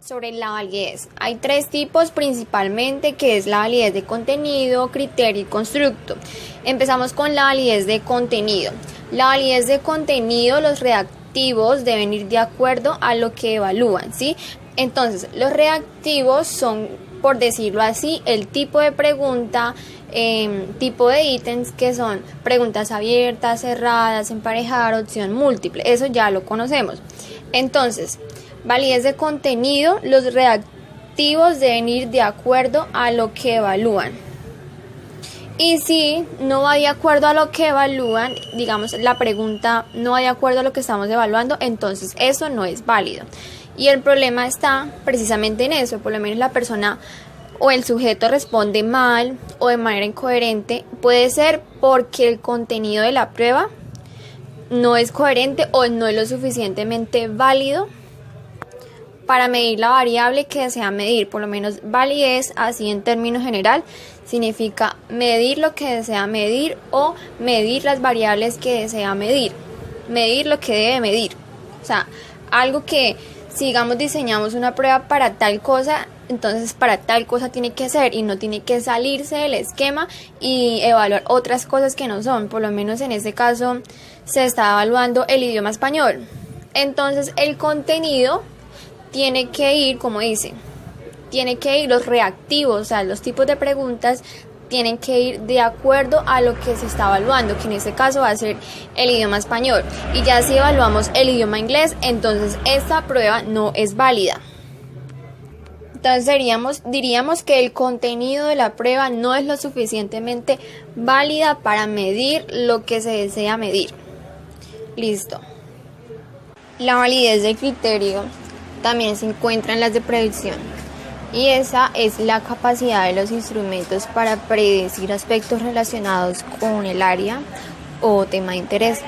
Sobre la validez. Hay tres tipos principalmente, que es la validez de contenido, criterio y constructo. Empezamos con la validez de contenido. La validez de contenido, los reactivos deben ir de acuerdo a lo que evalúan, ¿sí? Entonces, los reactivos son, por decirlo así, el tipo de pregunta, tipo de ítems, que son preguntas abiertas, cerradas, emparejar, opción múltiple. Eso ya lo conocemos. Entonces, validez de contenido, los reactivos deben ir de acuerdo a lo que evalúan. Y si no va de acuerdo a lo que evalúan, digamos la pregunta no va de acuerdo a lo que estamos evaluando, entonces eso no es válido. Y el problema está precisamente en eso. Por lo menos la persona o el sujeto responde mal o de manera incoherente. Puede ser porque el contenido de la prueba no es coherente o no es lo suficientemente válido para medir la variable que desea medir. Por lo menos validez, así en términos general, significa medir lo que desea medir o medir las variables que desea medir. Medir lo que debe medir. O sea, algo que, si digamos diseñamos una prueba para tal cosa, entonces para tal cosa tiene que ser y no tiene que salirse del esquema y evaluar otras cosas que no son. Por lo menos en este caso se está evaluando el idioma español. Entonces el contenido tiene que ir, como dice, tiene que ir los reactivos, o sea, los tipos de preguntas tienen que ir de acuerdo a lo que se está evaluando, que en este caso va a ser el idioma español. Y ya si evaluamos el idioma inglés, entonces esta prueba no es válida. Entonces diríamos que el contenido de la prueba no es lo suficientemente válida para medir lo que se desea medir. Listo. La validez del criterio también se encuentra en las de predicción, y esa es la capacidad de los instrumentos para predecir aspectos relacionados con el área o tema de interés,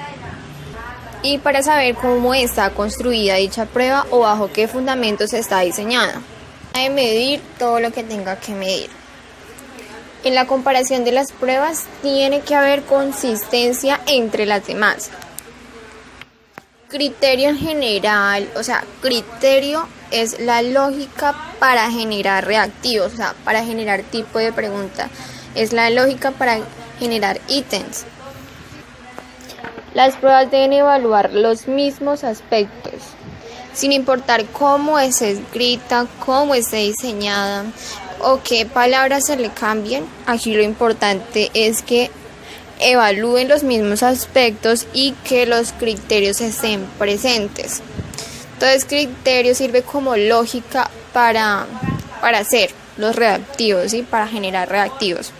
y para saber cómo está construida dicha prueba o bajo qué fundamentos está diseñada. Hay que medir todo lo que tenga que medir. En la comparación de las pruebas tiene que haber consistencia entre las demás. Criterio en general, o sea, criterio es la lógica para generar reactivos, o sea, para generar tipo de pregunta. Es la lógica para generar ítems. Las pruebas deben evaluar los mismos aspectos, sin importar cómo es escrita, cómo esté diseñada o qué palabras se le cambien. Aquí lo importante es que evalúen los mismos aspectos y que los criterios estén presentes. Entonces, criterio sirve como lógica para hacer los reactivos, ¿sí? Para generar reactivos.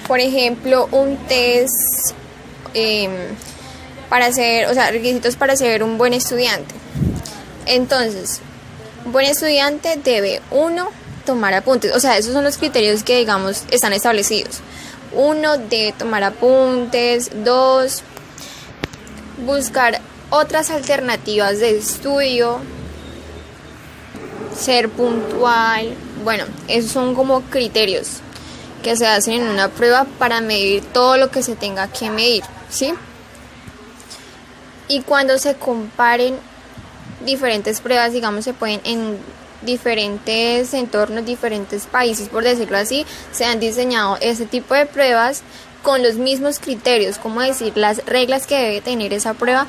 Por ejemplo, un test para hacer, o sea, requisitos para ser un buen estudiante. Entonces, un buen estudiante debe, 1, tomar apuntes. O sea, esos son los criterios que, digamos, están establecidos. 1, de tomar apuntes. 2, buscar otras alternativas de estudio. Ser puntual. Bueno, esos son como criterios que se hacen en una prueba para medir todo lo que se tenga que medir, ¿sí? Y cuando se comparen diferentes pruebas, digamos, se pueden en diferentes entornos, diferentes países, por decirlo así, se han diseñado ese tipo de pruebas con los mismos criterios, como decir, las reglas que debe tener esa prueba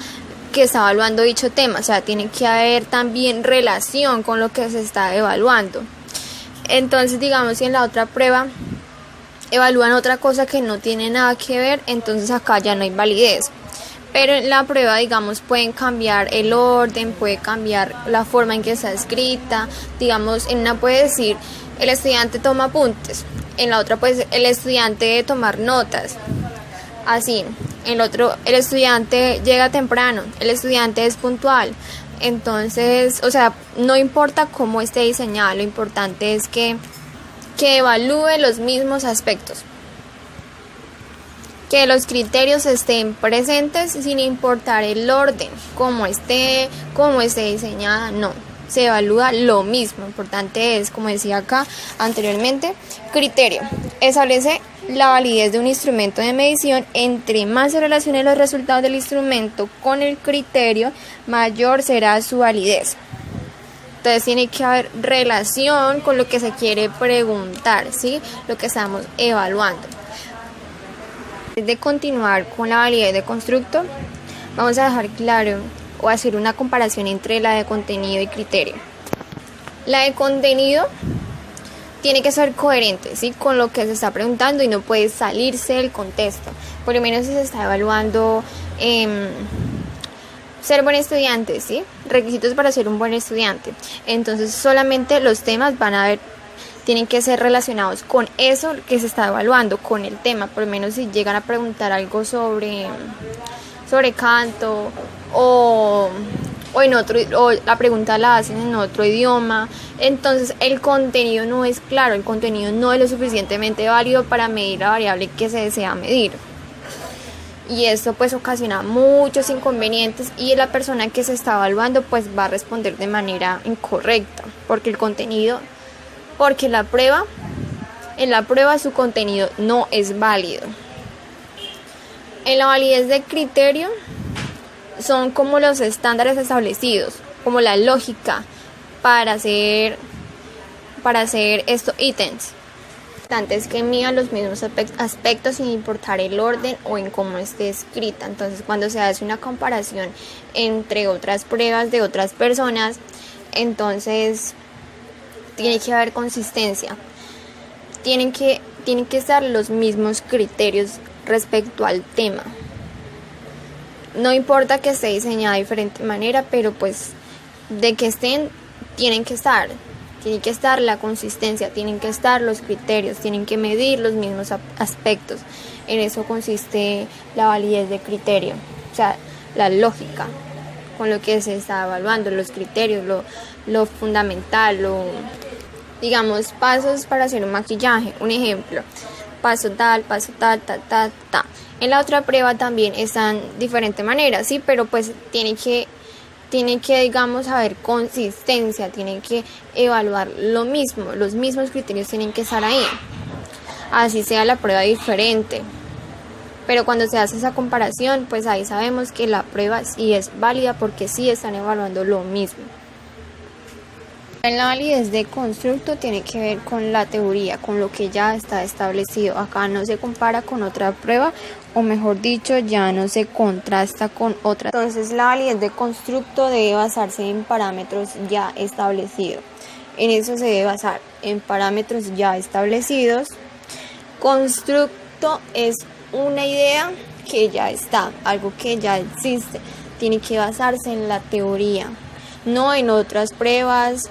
que está evaluando dicho tema. O sea, tiene que haber también relación con lo que se está evaluando. Entonces, digamos, si en la otra prueba evalúan otra cosa que no tiene nada que ver, entonces acá ya no hay validez. Pero en la prueba, digamos, pueden cambiar el orden, puede cambiar la forma en que está escrita. Digamos, en una puede decir, el estudiante toma apuntes. En la otra, pues, el estudiante debe tomar notas. Así. En el otro, el estudiante llega temprano. El estudiante es puntual. Entonces, o sea, no importa cómo esté diseñada, lo importante es que evalúe los mismos aspectos. Que los criterios estén presentes sin importar el orden, cómo esté diseñada, no. Se evalúa lo mismo. Importante es, como decía acá anteriormente, criterio. Establece la validez de un instrumento de medición. Entre más se relacionen los resultados del instrumento con el criterio, mayor será su validez. Entonces tiene que haber relación con lo que se quiere preguntar, ¿sí? Lo que estamos evaluando. Antes de continuar con la validez de constructo, vamos a dejar claro o hacer una comparación entre la de contenido y criterio. La de contenido tiene que ser coherente, ¿sí? Con lo que se está preguntando y no puede salirse del contexto. Por lo menos si se está evaluando ser buen estudiante, ¿sí? Requisitos para ser un buen estudiante. Entonces solamente los temas tienen que ser relacionados con eso que se está evaluando, con el tema. Por lo menos si llegan a preguntar algo sobre canto o la pregunta la hacen en otro idioma, entonces el contenido no es claro, el contenido no es lo suficientemente válido para medir la variable que se desea medir. Y esto pues ocasiona muchos inconvenientes y la persona que se está evaluando pues va a responder de manera incorrecta, porque en la prueba su contenido no es válido. En la validez de criterio son como los estándares establecidos, como la lógica para hacer estos ítems. Es que midan los mismos aspectos sin importar el orden o en cómo esté escrita. Entonces cuando se hace una comparación entre otras pruebas de otras personas, entonces tiene que haber consistencia, tienen que estar los mismos criterios respecto al tema. No importa que esté diseñada de diferente manera, pero pues de que estén, tienen que estar la consistencia, tienen que estar los criterios, tienen que medir los mismos aspectos. En eso consiste la validez de criterio, o sea, la lógica con lo que se está evaluando, los criterios, lo fundamental, digamos, pasos para hacer un maquillaje, un ejemplo, paso tal, ta. En la otra prueba también están diferentes maneras, sí, pero pues tiene que digamos haber consistencia, tienen que evaluar lo mismo, los mismos criterios tienen que estar ahí, así sea la prueba diferente, pero cuando se hace esa comparación pues ahí sabemos que la prueba sí es válida porque sí están evaluando lo mismo. En la validez de constructo tiene que ver con la teoría, con lo que ya está establecido. Acá no se compara con otra prueba, o mejor dicho, ya no se contrasta con otra. Entonces la validez de constructo debe basarse en parámetros ya establecidos. En eso se debe basar, en parámetros ya establecidos. Constructo es una idea que ya está, algo que ya existe. Tiene que basarse en la teoría, no en otras pruebas.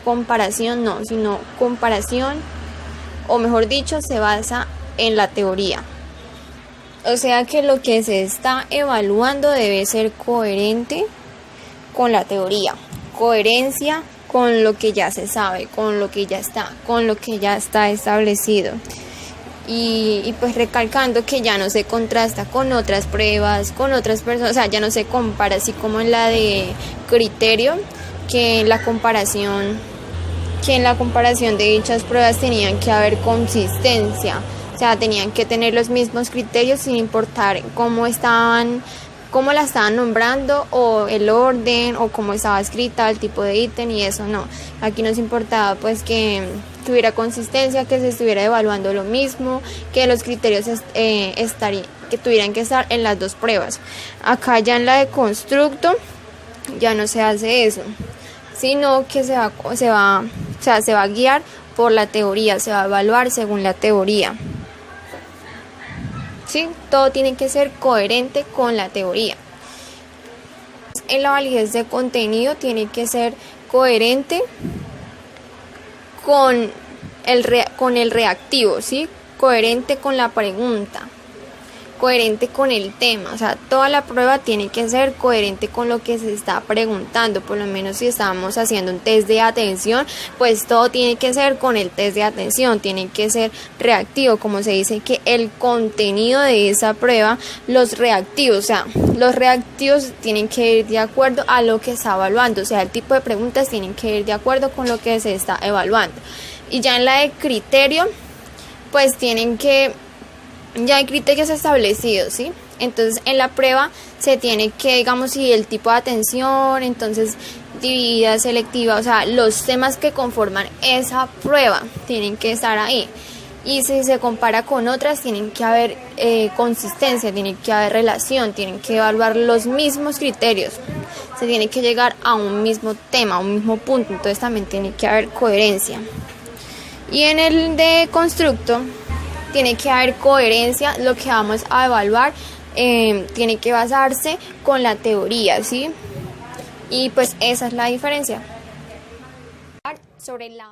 Comparación no, sino comparación, o mejor dicho, se basa en la teoría. O sea que lo que se está evaluando debe ser coherente con la teoría, coherencia con lo que ya se sabe, con lo que ya está establecido. Y pues recalcando que ya no se contrasta con otras pruebas, con otras personas, o sea, ya no se compara, así como en la de criterio, que en la comparación de dichas pruebas tenían que haber consistencia, o sea, tenían que tener los mismos criterios sin importar cómo la estaban nombrando, o el orden, o cómo estaba escrita, el tipo de ítem, y eso no. Aquí nos importaba pues que tuviera consistencia, que se estuviera evaluando lo mismo, que los criterios que tuvieran que estar en las dos pruebas. Acá ya en la de constructo ya no se hace eso, sino que se va a guiar por la teoría, se va a evaluar según la teoría. ¿Sí? Todo tiene que ser coherente con la teoría. En la validez de contenido tiene que ser coherente con el reactivo, ¿sí? Coherente con la pregunta, coherente con el tema, o sea, toda la prueba tiene que ser coherente con lo que se está preguntando. Por lo menos si estamos haciendo un test de atención, pues todo tiene que ser con el test de atención, tiene que ser reactivo, como se dice que el contenido de esa prueba, los reactivos tienen que ir de acuerdo a lo que está evaluando, o sea, el tipo de preguntas tienen que ir de acuerdo con lo que se está evaluando. Y ya en la de criterio, pues ya hay criterios establecidos, ¿sí? Entonces en la prueba se tiene que, digamos, si el tipo de atención, entonces dividida, selectiva, o sea, los temas que conforman esa prueba tienen que estar ahí. Y si se compara con otras, tienen que haber consistencia, tiene que haber relación, tienen que evaluar los mismos criterios, se tiene que llegar a un mismo tema, a un mismo punto, entonces también tiene que haber coherencia. Y en el de constructo, tiene que haber coherencia, lo que vamos a evaluar tiene que basarse con la teoría, ¿sí? Y pues esa es la diferencia. Sobre la